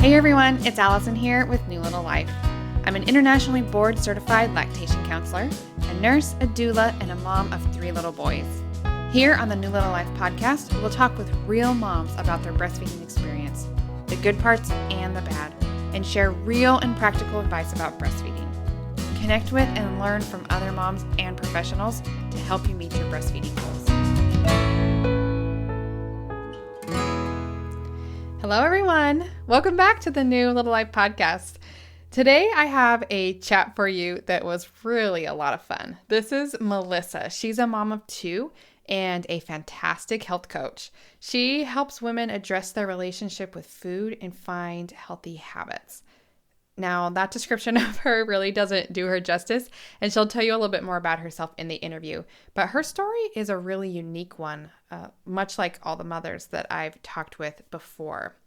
Hey everyone, it's Allison here with New Little Life. I'm an internationally board certified lactation counselor, a nurse, a doula, and a mom of 3 little boys. Here on the New Little Life podcast, we'll talk with real moms about their breastfeeding experience, the good parts and the bad, and share real and practical advice about breastfeeding. Connect with and learn from other moms and professionals to help you meet your breastfeeding goals. Hello, everyone. Welcome back to the New Little Life podcast. Today, I have a chat for you that was really a lot of fun. This is Melissa. She's a mom of 2 and a fantastic health coach. She helps women address their relationship with food and find healthy habits. Now, that description of her really doesn't do her justice, and she'll tell you a little bit more about herself in the interview. But her story is a really unique one, much like all the mothers that I've talked with before.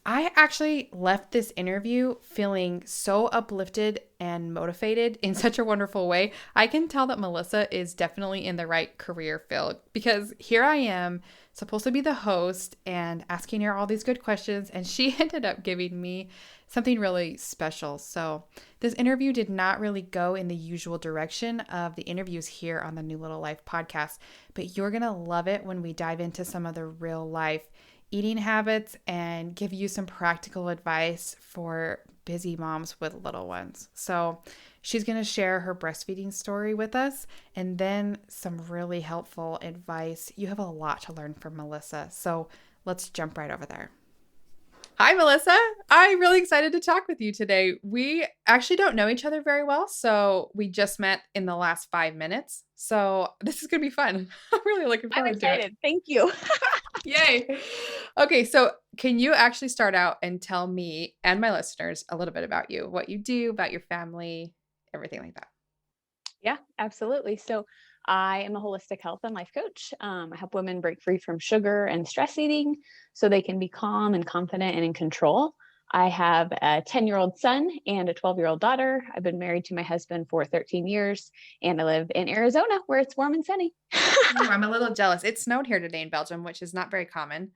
I actually left this interview feeling so uplifted and motivated in such a wonderful way. I can tell that Melissa is definitely in the right career field, because here I am supposed to be the host and asking her all these good questions, and she ended up giving me something really special. So this interview did not really go in the usual direction of the interviews here on the New Little Life podcast, but you're going to love it when we dive into some of the real life eating habits and give you some practical advice for busy moms with little ones. So she's going to share her breastfeeding story with us and then some really helpful advice. You have a lot to learn from Melissa. So let's jump right over there. Hi, Melissa. I'm really excited to talk with you today. We actually don't know each other very well, so we just met in the last 5 minutes. So this is going to be fun. I'm really looking forward to it. I'm excited. Thank you. Yay. Okay, so can you actually start out and tell me and my listeners a little bit about you, what you do, about your family, everything like that? Yeah, absolutely. So I am a holistic health and life coach. I help women break free from sugar and stress eating so they can be calm and confident and in control. I have a 10-year-old son and a 12-year-old daughter. I've been married to my husband for 13 years, and I live in Arizona where it's warm and sunny. Ooh, I'm a little jealous. It snowed here today in Belgium, which is not very common.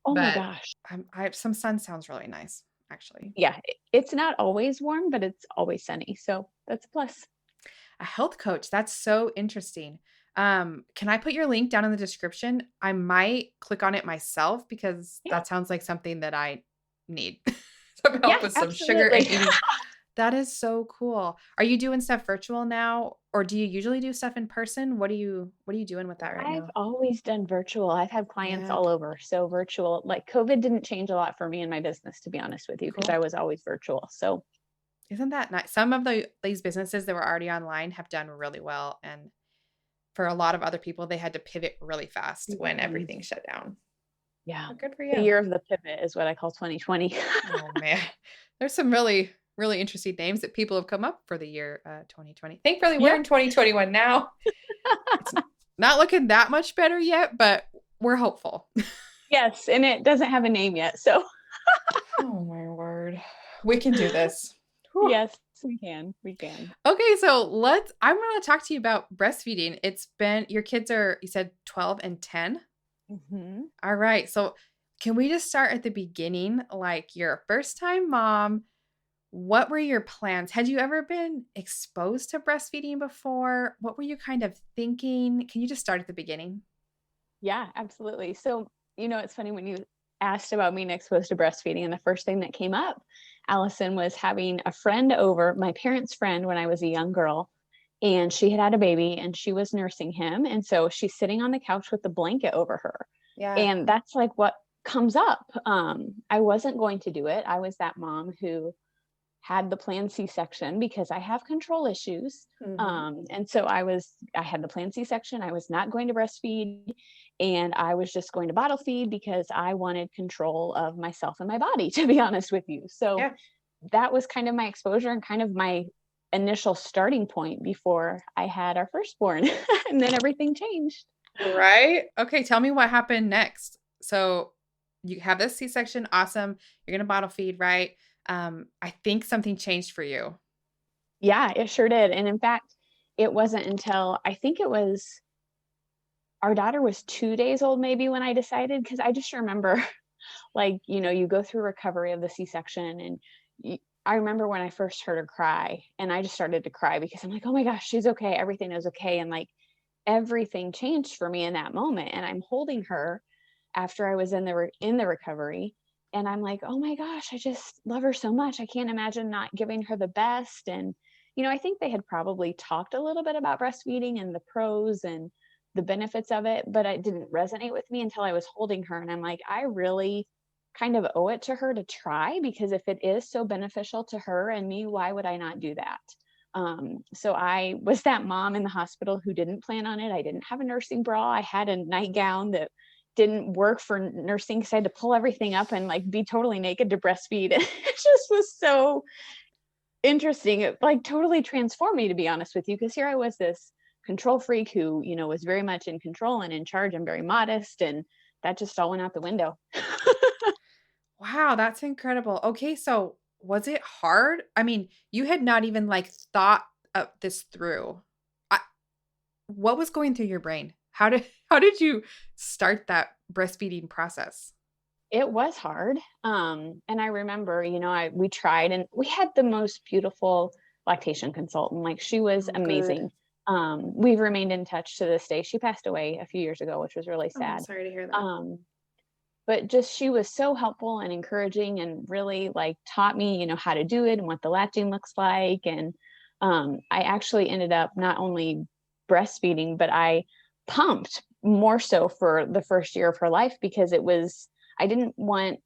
Oh my But gosh. some sun sounds really nice, actually. Yeah, it's not always warm, but it's always sunny. So that's a plus. A health coach. That's so interesting. Can I put your link down in the description? I might click on it myself because that sounds like something that I need. Some help with some sugar and eating. That is so cool. Are you doing stuff virtual now, or do you usually do stuff in person? What are you doing with that right now? I've always done virtual. I've had clients all over. So virtual, like COVID didn't change a lot for me in my business, to be honest with you, because I was always virtual. So isn't that nice? Some of these businesses that were already online have done really well. And for a lot of other people, they had to pivot really fast when everything shut down. Yeah. Well, good for you. The year of the pivot is what I call 2020. Oh, man. There's some really, really interesting names that people have come up for the year 2020. Thankfully, we're in 2021 now. It's not looking that much better yet, but we're hopeful. Yes, and it doesn't have a name yet, so. Oh, my word. We can do this. Yes, we can. We can. Okay, so I'm going to talk to you about breastfeeding. Your kids are, you said 12 and 10? Mm-hmm. All right. So can we just start at the beginning? Like, you're a first-time mom. What were your plans? Had you ever been exposed to breastfeeding before? What were you kind of thinking? Can you just start at the beginning? Yeah, absolutely. So, it's funny when you asked about being exposed to breastfeeding, and the first thing that came up, Allison was having a friend over, my parents' friend, when I was a young girl, and she had a baby and she was nursing him. And so she's sitting on the couch with the blanket over her. Yeah. And that's like what comes up. I wasn't going to do it. I was that mom who had the planned C-section because I have control issues. Mm-hmm. And so I had the planned C-section. I was not going to breastfeed, and I was just going to bottle feed because I wanted control of myself and my body, to be honest with you. So that was kind of my exposure and kind of my initial starting point before I had our firstborn. And then everything changed. Right? Okay, tell me what happened next. So you have this C-section. Awesome. You're going to bottle feed, right? I think something changed for you. Yeah, it sure did. And in fact, it wasn't until I think it was our daughter was 2 days old maybe when I decided, because I just remember Like, you go through recovery of the C-section, and I remember when I first heard her cry, and I just started to cry because I'm like, oh my gosh, she's okay. Everything is okay. And like everything changed for me in that moment. And I'm holding her after I was in the recovery. And I'm like, oh my gosh, I just love her so much. I can't imagine not giving her the best. And, I think they had probably talked a little bit about breastfeeding and the pros and the benefits of it, but it didn't resonate with me until I was holding her. And I'm like, I really kind of owe it to her to try, because if it is so beneficial to her and me, why would I not do that? So I was that mom in the hospital who didn't plan on it. I didn't have a nursing bra. I had a nightgown that didn't work for nursing because I had to pull everything up and like be totally naked to breastfeed. It just was so interesting. It like totally transformed me, to be honest with you, because here I was, this control freak who, was very much in control and in charge and very modest. And that just all went out the window. Wow, that's incredible. Okay, so was it hard? I mean, you had not even like thought of this through. I, what was going through your brain? How did you start that breastfeeding process? It was hard. And I remember, we tried, and we had the most beautiful lactation consultant. Like, she was Oh, good. amazing. We've remained in touch to this day. She passed away a few years ago, which was really Oh, I'm sad. sorry to hear that. Um, but just, she was so helpful and encouraging, and really like taught me, how to do it and what the latching looks like. And I actually ended up not only breastfeeding, but I pumped more so for the first year of her life, because I didn't want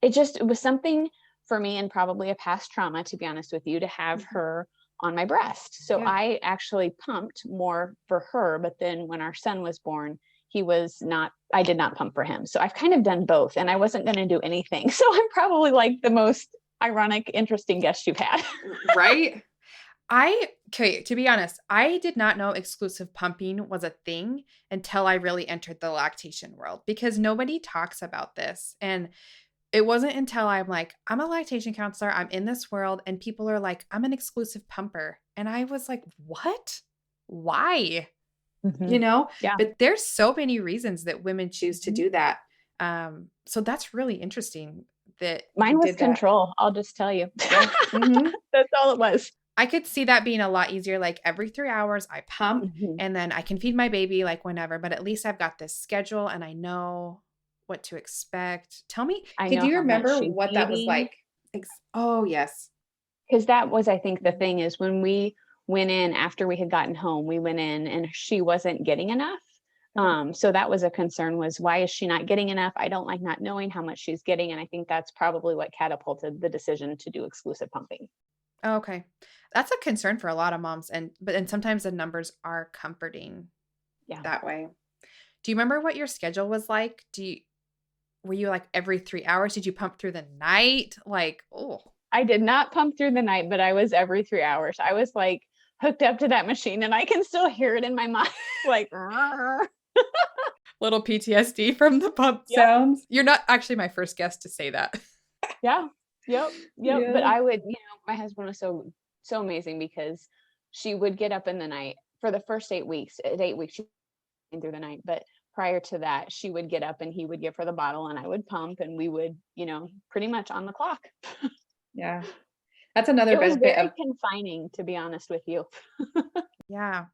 it was something for me, and probably a past trauma, to be honest with you, to have Mhm. her on my breast. So Yeah. I actually pumped more for her. But then when our son was born, I did not pump for him. So I've kind of done both, and I wasn't going to do anything. So I'm probably like the most ironic, interesting guest you've had. Right? Okay, to be honest, I did not know exclusive pumping was a thing until I really entered the lactation world because nobody talks about this. And it wasn't until I'm like, I'm a lactation counselor, I'm in this world, and people are like, I'm an exclusive pumper. And I was like, what? Why? Mm-hmm. Yeah. But there's so many reasons that women choose to Mm-hmm. do that. So that's really interesting that you Mine was did that. control. I'll just tell you. Yeah. Hmm. That's all it was. I could see that being a lot easier. Like every 3 hours, I pump Mm-hmm. and then I can feed my baby like whenever, but at least I've got this schedule and I know what to expect. Tell me, I could know you how much remember she's what that was eating. like? Oh, yes. Because that was, I think, the thing is, when we went in after we had gotten home, we went in and she wasn't getting enough. Okay. So that was a concern, was why is she not getting enough? I don't like not knowing how much she's getting. And I think that's probably what catapulted the decision to do exclusive pumping. Okay. That's a concern for a lot of moms and sometimes the numbers are comforting Yeah. that way. Do you remember what your schedule was like? Were you like every 3 hours? Did you pump through the night? Like, oh, I did not pump through the night, but I was every 3 hours. I was like hooked up to that machine, and I can still hear it in my mind. Like, little PTSD from the pump yep. sounds. You're not actually my first guest to say that. Yeah. Yep. Yep. But Yeah. I would, my husband was so amazing, because she would get up in the night for the first 8 weeks. At 8 weeks, she came through the night. But prior to that, she would get up and he would give her the bottle, and I would pump, and we would, pretty much on the clock. Yeah. That's another It was benefit very of confining, to be honest with you. yeah.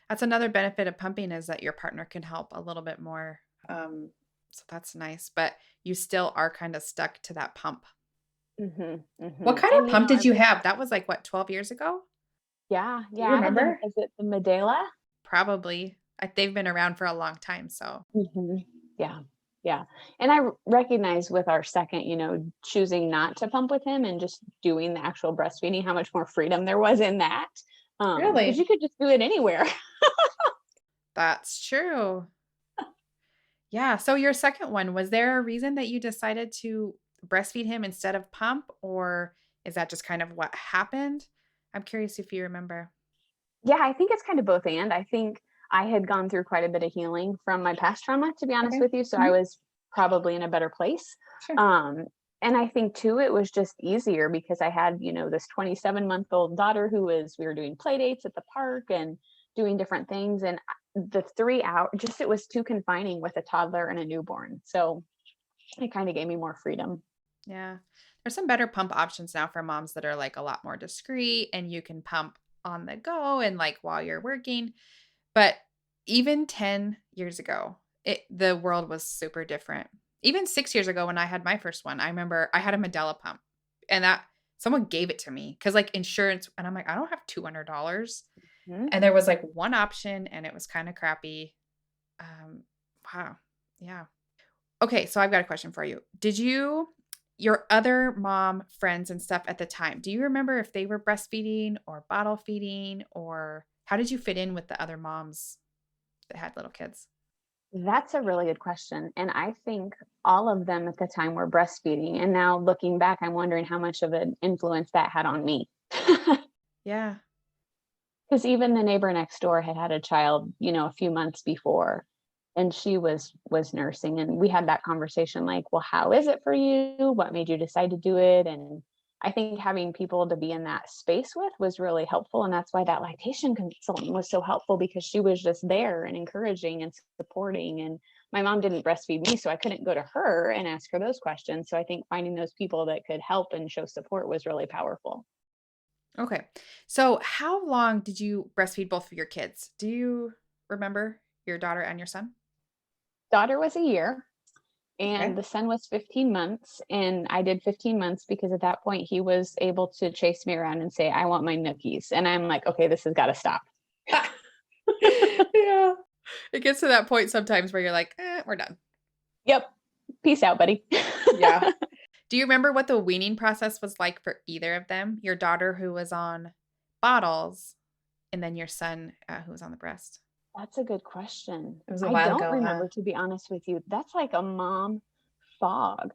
That's another benefit of pumping is that your partner can help a little bit more. So that's nice, but you still are kind of stuck to that pump. Mm-hmm, What mm-hmm. kind And of pump did you have? That was like what, 12 years ago? yeah, Do yeah. you I had remember? is it the Medela? Probably. They've been around for a long time, so. Mm-hmm. Yeah, yeah. And I recognize with our second, choosing not to pump with him and just doing the actual breastfeeding, how much more freedom there was in that. Because you Really? could just do it anywhere. That's true. Yeah. So your second one, was there a reason that you decided to breastfeed him instead of pump, or is that just kind of what happened? I'm curious if you remember. Yeah, I think it's kind of both. And I think I had gone through quite a bit of healing from my past trauma, to be honest Okay. with you. So I Mhm. was probably in a better place. Sure. Um, and I think too, it was just easier because I had, this 27-month-old daughter we were doing play dates at the park and doing different things. And the 3 hour, just, it was too confining with a toddler and a newborn. So it kind of gave me more freedom. Yeah. There's some better pump options now for moms that are like a lot more discreet and you can pump on the go and like while you're working. But even 10 years ago, the world was super different. Even 6 years ago when I had my first one, I remember I had a Medela pump and that someone gave it to me because like insurance, and I'm like, I don't have $200. Mhm. And there was like one option and it was kind of crappy. Um, wow. Yeah. Okay, so I've got a question for you. Your other mom friends and stuff at the time, do you remember if they were breastfeeding or bottle feeding, or how did you fit in with the other moms that had little kids? That's a really good question. And I think all of them at the time were breastfeeding. And now looking back, I'm wondering how much of an influence that had on me. Yeah. Because even the neighbor next door had had a child, a few months before, and she was nursing, and we had that conversation like, well, how is it for you? What made you decide to do it? And I think having people to be in that space with was really helpful, and that's why that lactation consultant was so helpful, because she was just there and encouraging and supporting. And my mom didn't breastfeed me, so I couldn't go to her and ask her those questions. So I think finding those people that could help and show support was really powerful. Okay. So how long did you breastfeed both of your kids? Do you remember your daughter and your son? Daughter was a year, Okay. and the son was 15 months, and I did 15 months because at that point he was able to chase me around and say, I want my nookies. And I'm like, okay, this has got to stop. Yeah. It gets to that point sometimes where you're like, we're done. Yep. Peace out, buddy. Yeah. Do you remember what the weaning process was like for either of them? Your daughter who was on bottles and then your son who was on the breast? That's a good question. It was a I while don't ago, huh? remember, to be honest with you. That's like a mom fog.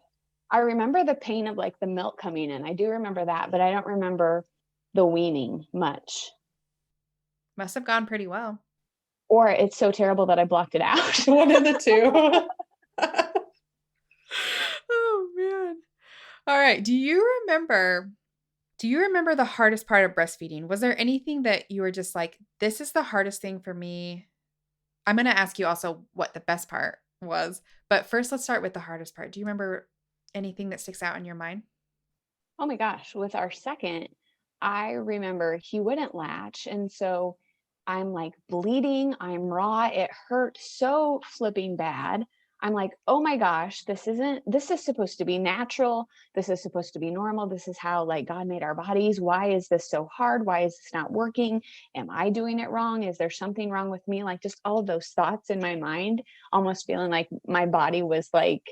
I remember the pain of like the milk coming in. I do remember that, but I don't remember the weaning much. Must have gone pretty well. Or it's so terrible that I blocked it out. One of the two. Oh man. All right. Do you remember the hardest part of breastfeeding? Was there anything that you were just like, this is the hardest thing for me? I'm going to ask you also what the best part was, but first let's start with the hardest part. Do you remember anything that sticks out in your mind? Oh my gosh, with our second, I remember he wouldn't latch. And so I'm like bleeding, I'm raw, it hurt so flipping bad. I'm like, oh my gosh, this is supposed to be natural. This is supposed to be normal. This is how like God made our bodies. Why is this so hard? Why is this not working? Am I doing it wrong? Is there something wrong with me? Like just all of those thoughts in my mind, almost feeling like my body was like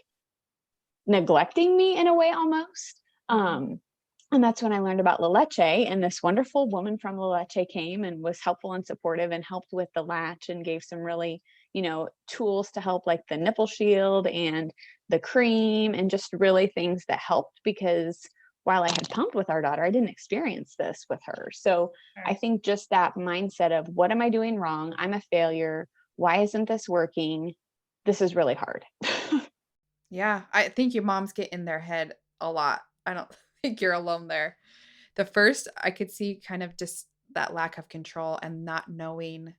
neglecting me in a way almost. Mhm. And that's when I learned about La Leche, and this wonderful woman from La Leche came and was helpful and supportive and helped with the latch and gave some really, tools to help, like the nipple shield and the cream, and just really things that helped, because while I had pumped with our daughter, I didn't experience this with her. So I Right. think just that mindset of what am I doing wrong? I'm a failure. Why isn't this working? This is really hard. Yeah, I think your moms get in their head a lot. I don't think you're alone there. The first, I could see kind of just that lack of control and not knowing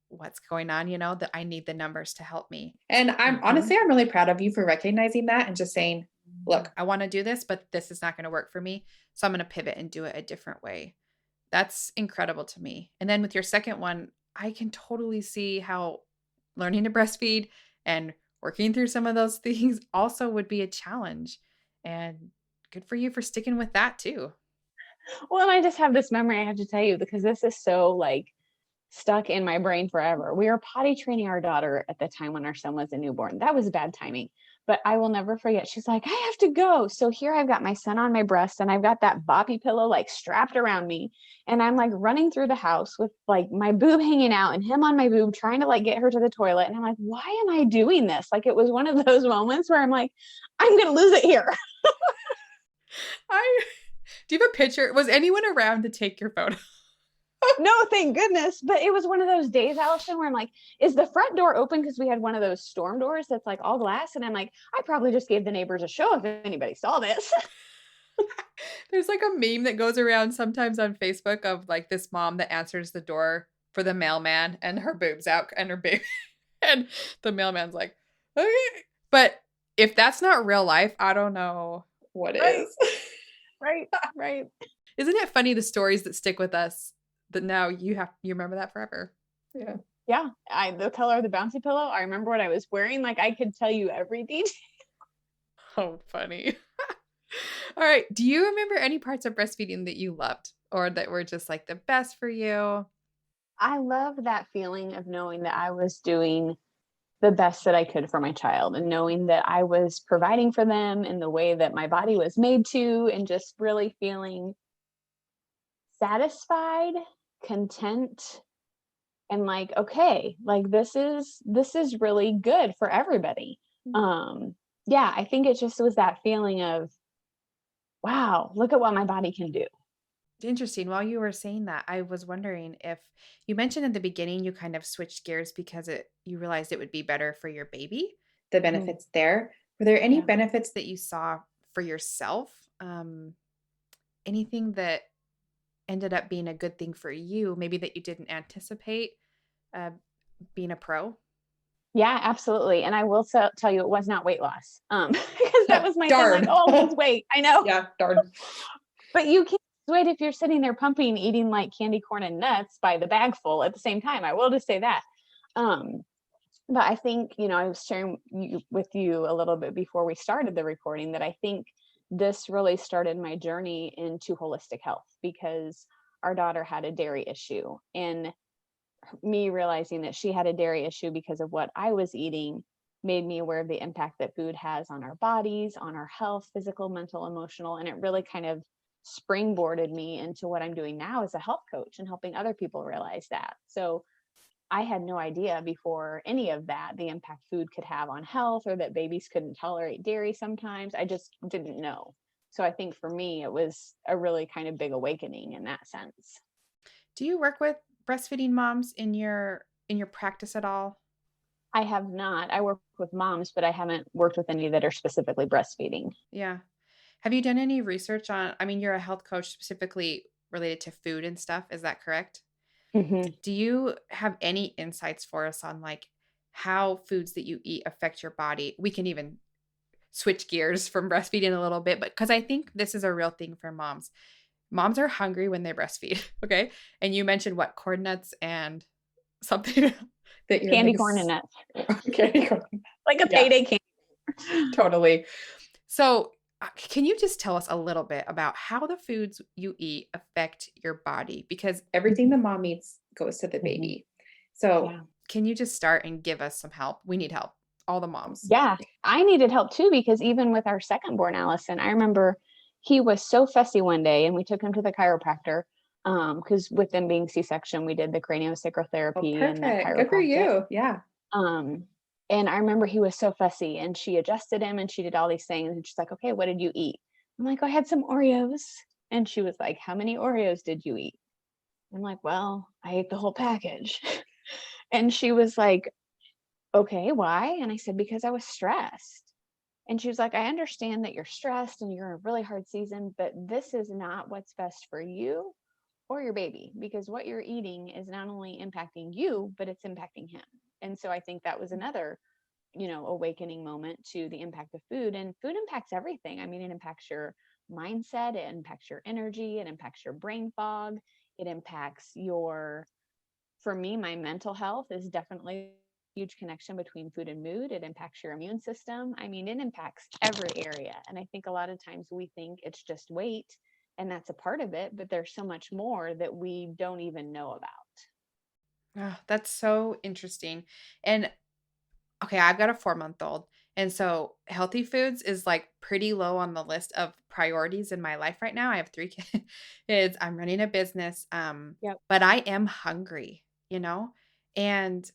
what's going on, that I need the numbers to help me. And Mhm. I'm really proud of you for recognizing that and just saying, look, I want to do this, but this is not going to work for me. So I'm going to pivot and do it a different way. That's incredible to me. And then with your second one, I can totally see how learning to breastfeed and working through some of those things also would be a challenge. And good for you for sticking with that too. Well, and I just have this memory I have to tell you, because this is so like stuck in my brain forever. We were potty training our daughter at the time when our son was a newborn. That was bad timing, but I will never forget. She's like, I have to go. So here I've got my son on my breast, and I've got that boppy pillow like strapped around me. And I'm like running through the house with like my boob hanging out and him on my boob, trying to like get her to the toilet. And I'm like, why am I doing this? Like it was one of those moments where I'm like, I'm going to lose it here. I do you have a picture? Was anyone around to take your photo? No, thank goodness. But it was one of those days, Allison, where I'm like, is the front door open? Because we had one of those storm doors that's like all glass. And I'm like, I probably just gave the neighbors a show if anybody saw this. There's like a meme that goes around sometimes on Facebook of like this mom that answers the door for the mailman and her boobs out and her baby and the mailman's like, okay. But if that's not real life, I don't know what Right, is. right, right. Isn't it funny the stories that stick with us that now you remember that forever? Yeah. Yeah, the color of the bouncy pillow. I remember what I was wearing. Like I could tell you every detail. Oh, funny. All right. Do you remember any parts of breastfeeding that you loved or that were just like the best for you? I love that feeling of knowing that I was doing the best that I could for my child and knowing that I was providing for them in the way that my body was made to, and just really feeling satisfied, content, and like, okay, like this is really good for everybody. Um, yeah, I think it just was that feeling of, wow, look at what my body can do. Interesting. While you were saying that, I was wondering if you mentioned in the beginning you kind of switched gears because you realized it would be better for your baby, the Mhm. benefits there. Were there any Yeah. benefits that you saw for yourself? Anything that ended up being a good thing for you, maybe that you didn't anticipate uh, being a pro? Yeah, absolutely. And I will tell you, it was not weight loss. Because that was my thing, like, Darn. oh, I'll lose weight. I know. Yeah, darn. But you can't lose weight if you're sitting there pumping, eating like candy corn and nuts by the bagful at the same time. I will just say that. Um, but I think, I was sharing with you a little bit before we started the recording that I think this really started my journey into holistic health because our daughter had a dairy issue. And me realizing that she had a dairy issue because of what I was eating made me aware of the impact that food has on our bodies, on our health, physical, mental, emotional. And it really kind of springboarded me into what I'm doing now as a health coach and helping other people realize that. So I had no idea before any of that the impact food could have on health, or that babies couldn't tolerate dairy sometimes. I just didn't know. So I think for me, it was a really kind of big awakening in that sense. Do you work with breastfeeding moms in your practice at all? I have not. I work with moms, but I haven't worked with any that are specifically breastfeeding. Yeah. Have you done any research on, I mean, you're a health coach specifically related to food and stuff, is that correct? Hmm. Do you have any insights for us on like how foods that you eat affect your body? We can even switch gears from breastfeeding a little bit, but because I think this is a real thing for moms. Moms are hungry when they breastfeed, okay? And you mentioned what, corn nuts and something that you're Candy like, corn and nuts, okay, like a yeah, payday candy. totally. So, can you just tell us a little bit about how the foods you eat affect your body? Because everything the mom eats goes to the Hmm. baby. So, Yeah. can you just start and give us some help? We need help, all the moms. Yeah. I needed help too, because even with our second born, Allison, I remember he was so fussy one day and we took him to the chiropractor. Because with them being C-section, we did the Oh, craniosacral and the perfect. Good for chiropractic. you. Yeah. Um, and I remember he was so fussy, and she adjusted him and she did all these things. And she's like, okay, what did you eat? I'm like, "Oh, I had some Oreos." And she was like, how many Oreos did you eat? I'm like, well, I ate the whole package. And she was like, okay, why? And I said, because I was stressed. And she was like, I understand that you're stressed and you're in a really hard season, but this is not what's best for you or your baby, because what you're eating is not only impacting you, but it's impacting him. And so I think that was another, awakening moment to the impact of food. And food impacts everything. I mean, it impacts your mindset, it impacts your energy, it impacts your brain fog, it impacts for me, my mental health is definitely a huge connection between food and mood. It impacts your immune system. I mean, it impacts every area. And I think a lot of times we think it's just weight, and that's a part of it, but there's so much more that we don't even know about. Oh, that's so interesting. And okay, I've got a 4-month-old. And so healthy foods is like pretty low on the list of priorities in my life right now. I have 3 kids. I'm running a business. Yep. But I am hungry, you know? And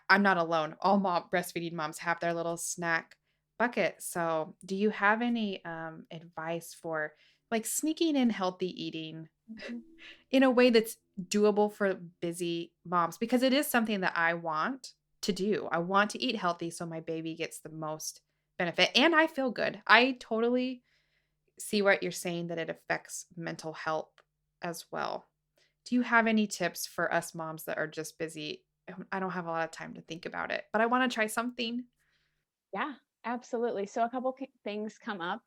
I'm not alone. All breastfeeding moms have their little snack bucket. So do you have any advice for like sneaking in healthy eating Mhm. in a way that's doable for busy moms? Because it is something that I want to do. I want to eat healthy so my baby gets the most benefit and I feel good. I totally see what you're saying that it affects mental health as well. Do you have any tips for us moms that are just busy? I don't have a lot of time to think about it, but I want to try something. Yeah. Absolutely. So a couple things come up,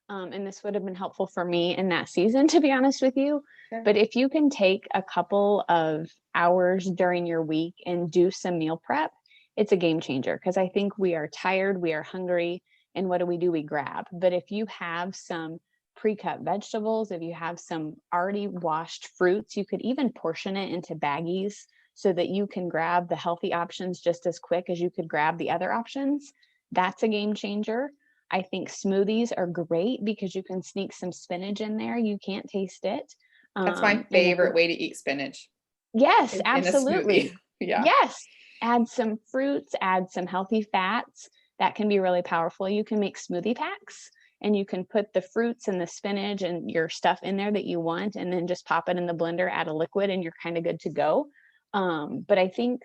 and this would have been helpful for me in that season, to be honest with you. Sure. But if you can take a couple of hours during your week and do some meal prep, it's a game changer because I think we are tired, we are hungry, and what do? We grab. But if you have some pre-cut vegetables, if you have some already washed fruits, you could even portion it into baggies so that you can grab the healthy options just as quick as you could grab the other options. That's a game changer. I think smoothies are great because you can sneak some spinach in there. You can't taste it. That's my And then, favorite way to eat spinach yes, in a smoothie. absolutely. Yeah. Yes. Add some fruits, add some healthy fats. That can be really powerful. You can make smoothie packs and you can put the fruits and the spinach and your stuff in there that you want, and then just pop it in the blender, add a liquid, and you're kind of good to go. But I think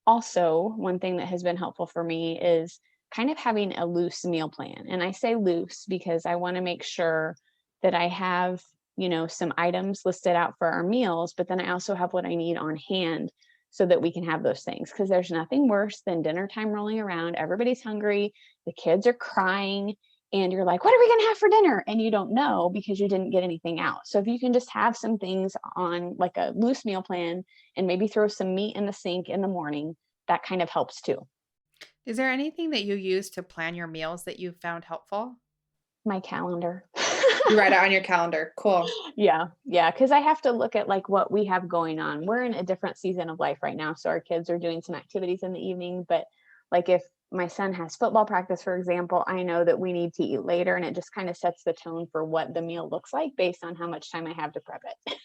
also, one thing that has been helpful for me is kind of having a loose meal plan. And I say loose because I want to make sure that I have, some items listed out for our meals, but then I also have what I need on hand so that we can have those things. Because there's nothing worse than dinner time rolling around. Everybody's hungry, the kids are crying, and you're like, what are we going to have for dinner? And you don't know because you didn't get anything out. So if you can just have some things on like a loose meal plan and maybe throw some meat in the sink in the morning, that kind of helps too. Is there anything that you use to plan your meals that you found helpful? My calendar. You write it on your calendar. Cool. Yeah. Yeah. Cause I have to look at like what we have going on. We're in a different season of life right now. So our kids are doing some activities in the evening, but like if my son has football practice, for example, I know that we need to eat later, and it just kind of sets the tone for what the meal looks like based on how much time I have to prep it.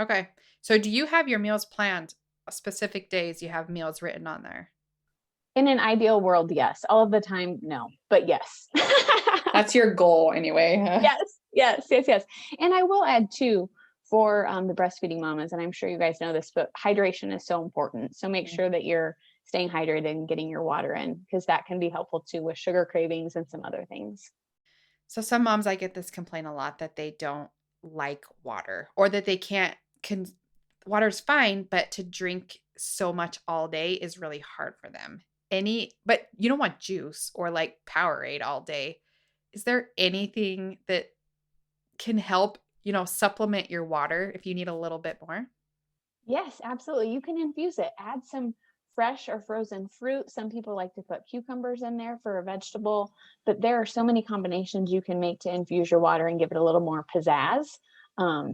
Okay. So do you have your meals planned? Specific days you have meals written on there? In an ideal world, yes. All of the time, no, but yes. That's your goal anyway. Yes. And I will add too, for the breastfeeding mamas, and I'm sure you guys know this, but hydration is so important. So make sure that you're staying hydrated and getting your water in, because that can be helpful too with sugar cravings and some other things. So some moms, I get this complaint a lot that they don't like water or that they can't water's fine, but to drink so much all day is really hard for them. But you don't want juice or like Powerade all day. Is there anything that can help, supplement your water if you need a little bit more? Yes, absolutely. You can infuse it. Add some fresh or frozen fruit. Some people like to put cucumbers in there for a vegetable, but there are so many combinations you can make to infuse your water and give it a little more pizzazz.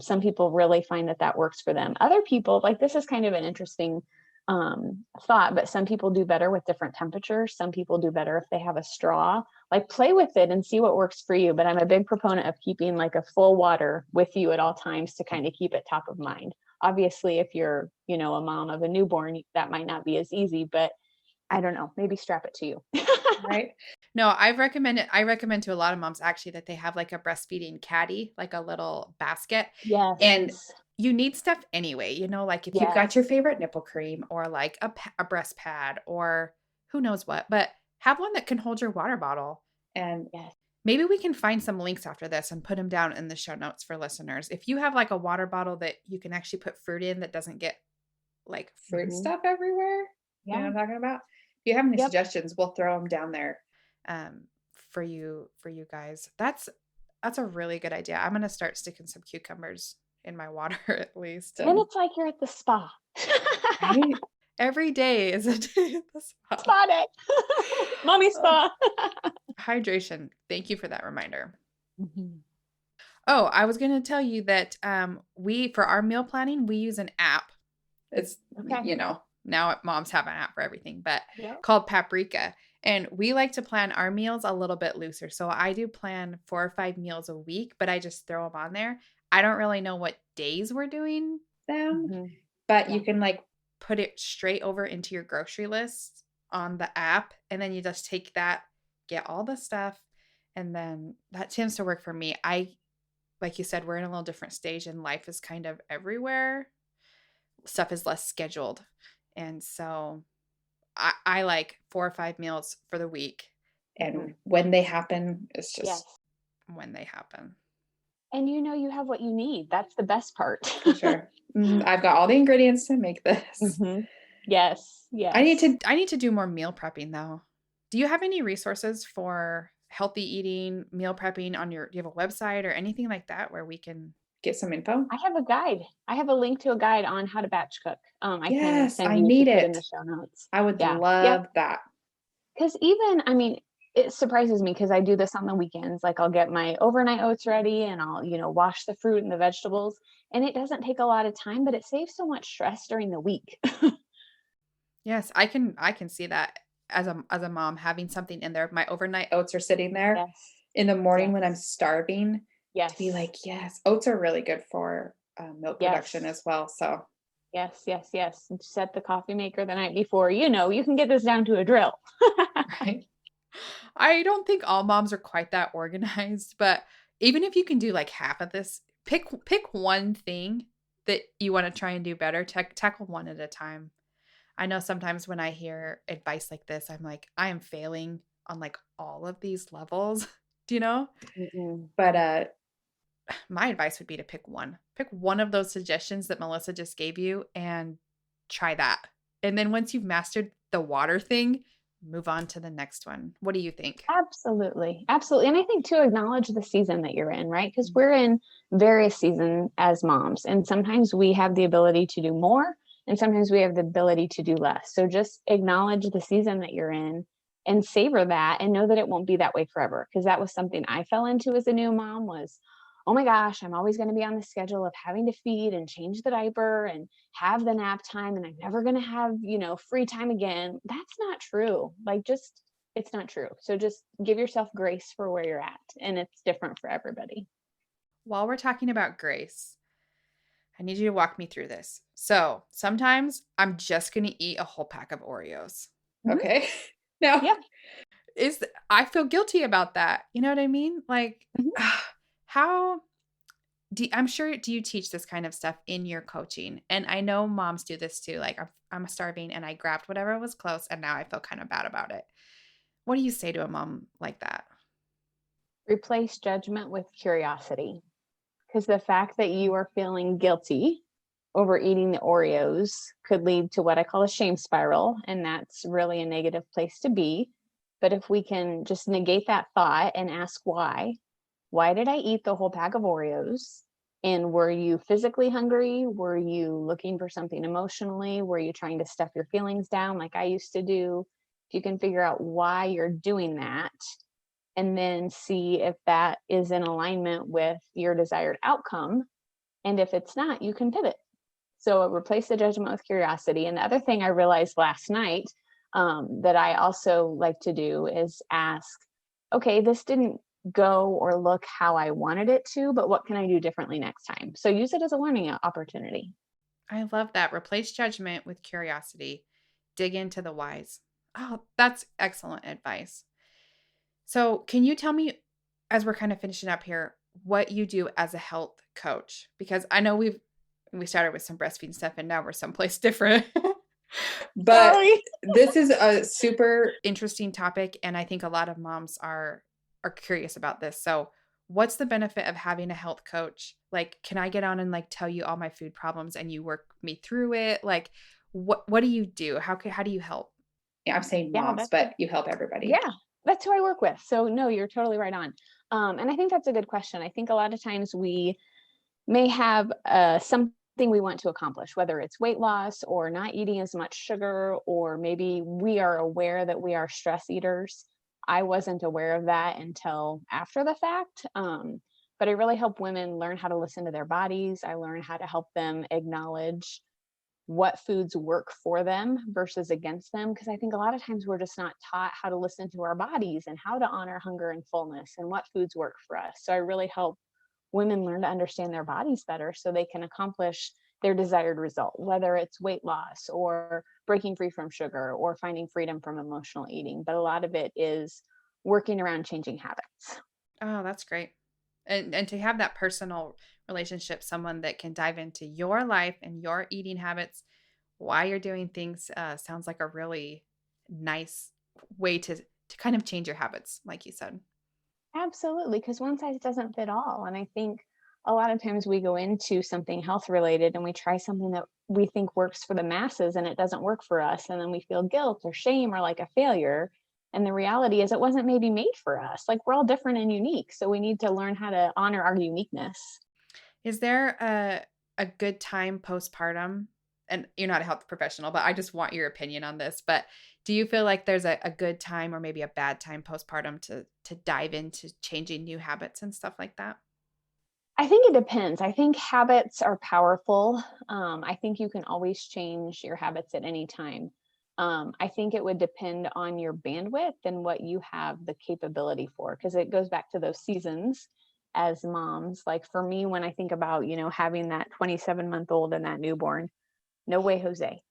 Some people really find that that works for them. Other people, like this is kind of an interesting thought, but some people do better with different temperatures. Some people do better if they have a straw. Like play with it and see what works for you. But I'm a big proponent of keeping like a full water with you at all times to kind of keep it top of mind. Obviously, if you're, a mom of a newborn, that might not be as easy, but I don't know, maybe strap it to you. Right. No, I recommend to a lot of moms actually that they have like a breastfeeding caddy, like a little basket. And Yes. you need stuff anyway, like if you've got your Yes. favorite nipple cream or like a breast pad or who knows what, but have one that can hold your water bottle. And Yes. maybe we can find some links after this and put them down in the show notes for listeners. If you have like a water bottle that you can actually put fruit in that doesn't get like fruit Mhm. stuff everywhere, you know Yeah. what I'm talking about? If you have any Yep. suggestions, we'll throw them down there for you guys. That's a really good idea. I'm gonna start sticking some cucumbers in my water at least. Then And it's like you're at the spa. right, every day is a day at the spa. Spa day. Mommy Oh, spa. hydration. Thank you for that reminder. Mhm. Oh, I was gonna tell you that we for our meal planning we use an app. It's Okay. now moms have an app for everything, but Yep. called Paprika. And we like to plan our meals a little bit looser. So I do plan 4 or 5 meals a week, but I just throw them on there. I don't really know what days we're doing them, Mhm. but you Yeah. can like put it straight over into your grocery list on the app. And then you just take that, get all the stuff. And then that tends to work for me. Like you said, we're in a little different stage and life is kind of everywhere. Stuff is less scheduled. And so I like 4 or 5 meals for the week. And Mhm. when they happen, it's Yes. just when they happen. And you have what you need. That's the best part. For sure. I've got all the ingredients to make this. Mhm. Yes. I Yes. need to do more meal prepping though. Do you have any resources for healthy eating, meal prepping on do you have a website or anything like that where we can get some info? I have a guide. I have a link to a guide on how to batch cook. I can Yes, send I you to need put in the it. show notes. I would Yeah. Yep. love that. Because even, I mean, it surprises me because I do this on the weekends. Like I'll get my overnight oats ready and I'll, wash the fruit and the vegetables. And it doesn't take a lot of time, but it saves so much stress during the week. Yes, I can see that as a mom having something in there. My overnight oats are sitting there Yes. in the morning when I'm Yes. starving to be Yes. like, yes, oats are really good for milk production Yes. as well. So, Yes. Yes. Yes. Set the coffee maker the night before. You can get this down to a drill. right. I don't think all moms are quite that organized, but even if you can do like half of this, pick one thing that you want to try and do better. Tackle one at a time. I know sometimes when I hear advice like this, I'm like, I am failing on like all of these levels, do you know? Mm-mm. But my advice would be to pick one. Pick one of those suggestions that Melissa just gave you and try that. And then once you've mastered the water thing, move on to the next one. What do you think? Absolutely. Absolutely. And I think to acknowledge the season that you're in, right? Because we're in various seasons as moms. And sometimes we have the ability to do more and sometimes we have the ability to do less. So just acknowledge the season that you're in and savor that and know that it won't be that way forever. Because that was something I fell into as a new mom was, oh my gosh, I'm always going to be on the schedule of having to feed and change the diaper and have the nap time and I'm never going to have, free time again. That's not true. Like just it's not true. So just give yourself grace for where you're at. And it's different for everybody. While we're talking about grace, I need you to walk me through this. So sometimes I'm just going to eat a whole pack of Oreos. Mhm. Okay. Now, Yeah. I feel guilty about that. You know what I mean? Like, Mhm. how I'm sure, do you teach this kind of stuff in your coaching? And I know moms do this too. Like, I'm starving and I grabbed whatever was close and now I feel kind of bad about it. What do you say to a mom like that? Replace judgment with curiosity. Because the fact that you are feeling guilty over eating the Oreos could lead to what I call a shame spiral. And that's really a negative place to be. But if we can just negate that thought and ask why did I eat the whole pack of Oreos? And were you physically hungry? Were you looking for something emotionally? Were you trying to stuff your feelings down like I used to do? If you can figure out why you're doing that, and then see if that is in alignment with your desired outcome. And if it's not, you can pivot. So replace the judgment with curiosity. And the other thing I realized last night that I also like to do is ask, okay, this didn't go or look how I wanted it to, but what can I do differently next time? So use it as a learning opportunity. I love that. Replace judgment with curiosity. Dig into the whys. Oh, that's excellent advice. So, can you tell me, as we're kind of finishing up here, what you do as a health coach? Because I know we started with some breastfeeding stuff and now we're someplace different. But Sorry. this is a super interesting topic and I think a lot of moms are curious about this. So, what's the benefit of having a health coach? Like, can I get on and like tell you all my food problems and you work me through it? Like, what do you do? How do you help? Yeah, I'm saying Yeah, moms, but you help everybody. yeah, that's who I work with. So no, you're totally right on. And I think that's a good question. I think a lot of times we may have something we want to accomplish, whether it's weight loss or not eating as much sugar, or maybe we are aware that we are stress eaters. I wasn't aware of that until after the fact. But I really help women learn how to listen to their bodies. I learn how to help them acknowledge what foods work for them versus against them. Because I think a lot of times we're just not taught how to listen to our bodies and how to honor hunger and fullness and what foods work for us. So I really help women learn to understand their bodies better so they can accomplish their desired result, whether it's weight loss or breaking free from sugar or finding freedom from emotional eating. But a lot of it is working around changing habits. Oh, that's great. And to have that personal relationship, someone that can dive into your life and your eating habits, why you're doing things, sounds like a really nice way to kind of change your habits, like you said. Absolutely, because one size doesn't fit all. And I think a lot of times we go into something health related and we try something that we think works for the masses and it doesn't work for us. And then we feel guilt or shame or like a failure. And the reality is it wasn't maybe made for us. Like, we're all different and unique. So we need to learn how to honor our uniqueness. Is there a good time postpartum? And you're not a health professional, but I just want your opinion on this. But do you feel like there's a good time or maybe a bad time postpartum to dive into changing new habits and stuff like that? I think it depends. I think habits are powerful. I think you can always change your habits at any time. I think it would depend on your bandwidth and what you have the capability for, because it goes back to those seasons as moms. Like for me, when I think about, having that 27-month-old and that newborn, no way, Jose.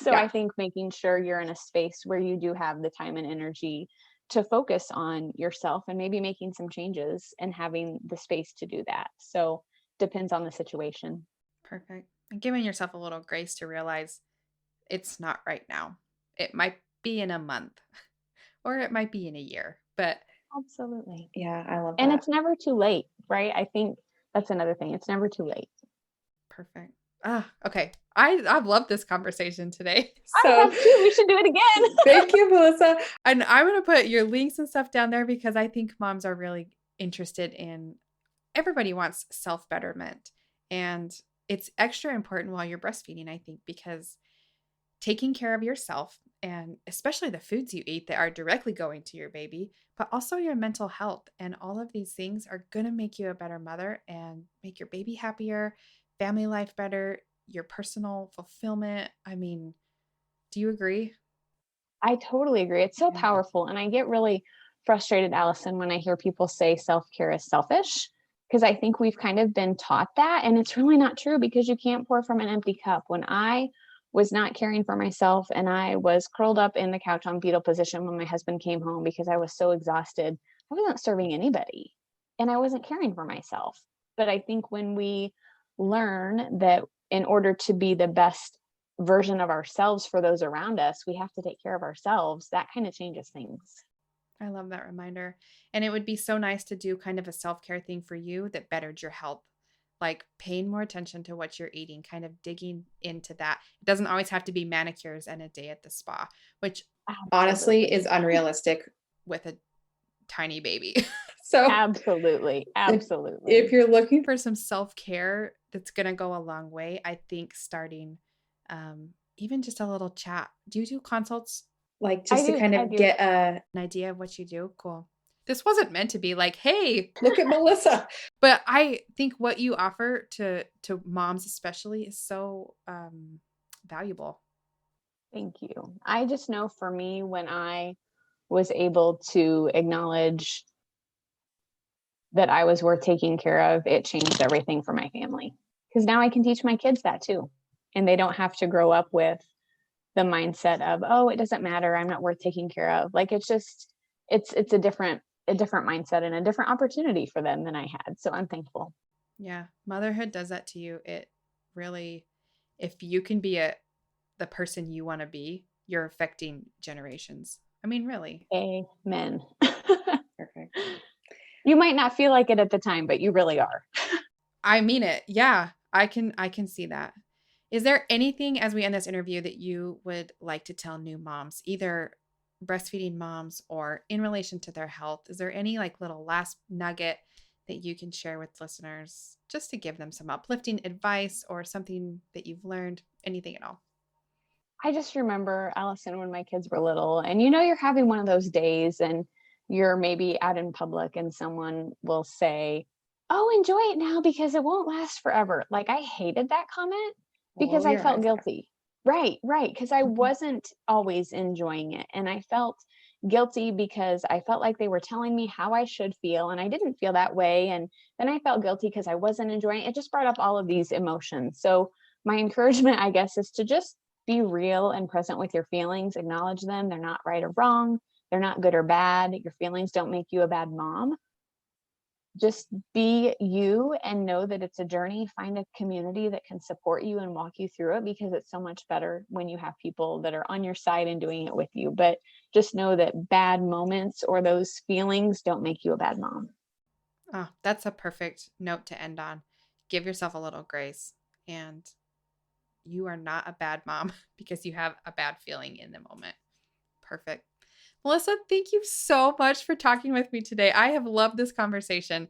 So Yeah. I think making sure you're in a space where you do have the time and energy to focus on yourself and maybe making some changes and having the space to do that. So depends on the situation. Perfect. And giving yourself a little grace to realize it's not right now. It might be in a month or it might be in a year. But Absolutely. yeah, I love And that. it's never too late, right? I think that's another thing. It's never too late. Perfect. Ah, okay. I've loved this conversation today. I So have too. We should do it again. thank you, Melissa. And I'm going to put your links and stuff down there because I think moms are really interested in everybody wants self betterment. And it's extra important while you're breastfeeding, I think, because taking care of yourself and especially the foods you eat that are directly going to your baby, but also your mental health. And all of these things are going to make you a better mother and make your baby happier, family life better, your personal fulfillment. I mean, do you agree? I totally agree. It's so Yeah. powerful. And I get really frustrated, Allison, when I hear people say self-care is selfish, because I think we've kind of been taught that. And it's really not true, because you can't pour from an empty cup. When I was not caring for myself and I was curled up in the couch on fetal position when my husband came home because I was so exhausted, I wasn't serving anybody and I wasn't caring for myself. But I think when we learn that in order to be the best version of ourselves for those around us, we have to take care of ourselves. That kind of changes things. I love that reminder. And it would be so nice to do kind of a self care thing for you that bettered your health, like paying more attention to what you're eating, kind of digging into that. It doesn't always have to be manicures and a day at the spa, which honestly Absolutely. is unrealistic with a tiny baby. So Absolutely. if Absolutely. you're looking for some self care that's going to go a long way, I think starting even just a little chat. Do you do consults? Like I just to do. kind I of do. get an idea of what you do? Cool. This wasn't meant to be like, hey, look at Melissa. But I think what you offer to moms especially is so valuable. Thank you. I just know for me, when I was able to acknowledge that I was worth taking care of, it changed everything for my family. Because now I can teach my kids that too. And they don't have to grow up with the mindset of, oh, it doesn't matter, I'm not worth taking care of. Like, it's just, it's a different mindset and a different opportunity for them than I had. So I'm thankful. Yeah, motherhood does that to you. It really, if you can be the person you want to be, you're affecting generations. I mean, really. Amen. Perfect. You might not feel like it at the time, but you really are. I mean it. Yeah, I can see that. Is there anything as we end this interview that you would like to tell new moms, either breastfeeding moms or in relation to their health? Is there any like little last nugget that you can share with listeners just to give them some uplifting advice or something that you've learned, anything at all? I just remember, Allison, when my kids were little, and you're having one of those days and you're maybe out in public and someone will say, oh, enjoy it now because it won't last forever. Like, I hated that comment because Roll I your felt eyes. guilty. Right, right. Because I Mhm. wasn't always enjoying it. And I felt guilty because I felt like they were telling me how I should feel. And I didn't feel that way. And then I felt guilty because I wasn't enjoying it. It just brought up all of these emotions. So, my encouragement, I guess, is to just be real and present with your feelings, acknowledge them. They're not right or wrong. They're not good or bad. Your feelings don't make you a bad mom. Just be you and know that it's a journey. Find a community that can support you and walk you through it, because it's so much better when you have people that are on your side and doing it with you. But just know that bad moments or those feelings don't make you a bad mom. Oh, that's a perfect note to end on. Give yourself a little grace, and you are not a bad mom because you have a bad feeling in the moment. Perfect. Melissa, thank you so much for talking with me today. I have loved this conversation.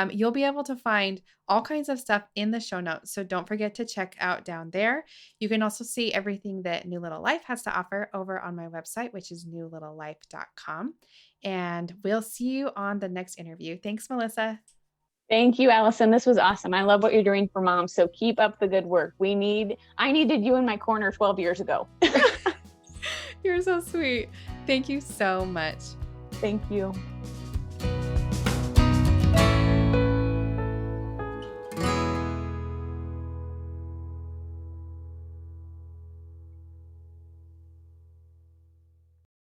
You'll be able to find all kinds of stuff in the show notes, so don't forget to check out down there. You can also see everything that New Little Life has to offer over on my website, which is newlittlelife.com. And we'll see you on the next interview. Thanks, Melissa. Thank you, Allison. This was awesome. I love what you're doing for moms. So keep up the good work. I needed you in my corner 12 years ago. You're so sweet. Thank you so much. Thank you.